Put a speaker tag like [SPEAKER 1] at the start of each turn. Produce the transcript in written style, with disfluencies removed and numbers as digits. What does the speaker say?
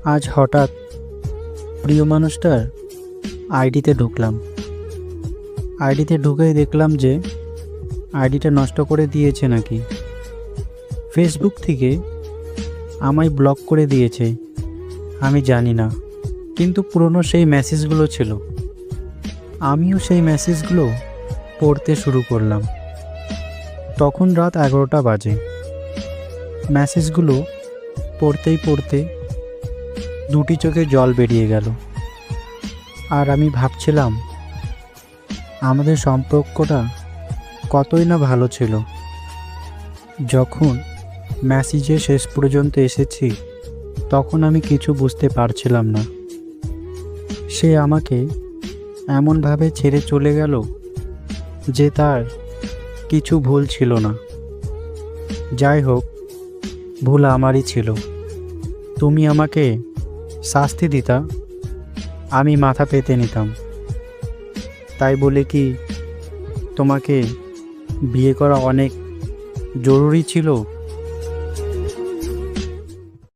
[SPEAKER 1] আজ হঠাৎ প্রিয় মানুষটার আইডিতে ঢুকলাম। আইডিতে ঢুকেই দেখলাম যে আইডিটা নষ্ট করে দিয়েছে নাকি। ফেসবুক থেকে আমায় ব্লক করে দিয়েছে, আমি জানি না, কিন্তু পুরনো সেই মেসেজগুলো ছিল। আমিও সেই মেসেজগুলো পড়তে শুরু করলাম। তখন রাত 11টা বাজে। মেসেজগুলো পড়তেই পড়তে দুটি চোখে জল বেরিয়ে গেল। আর আমি ভাবছিলাম আমাদের সম্পর্কটা কতই না ভালো ছিল। যখন মেসেজে শেষ পর্যন্ত এসেছি তখন আমি কিছু বুঝতে পারছিলাম না। সে আমাকে এমনভাবে ছেড়ে চলে গেল যে তার কিছু ভুল ছিল না। যাই হোক, ভুল আমারই ছিল। তুমি আমাকে শাস্তি দিতা, আমি মাথা পেতে নিতাম। তাই বলে কি তোমাকে বিয়ে করা অনেক জরুরি ছিল?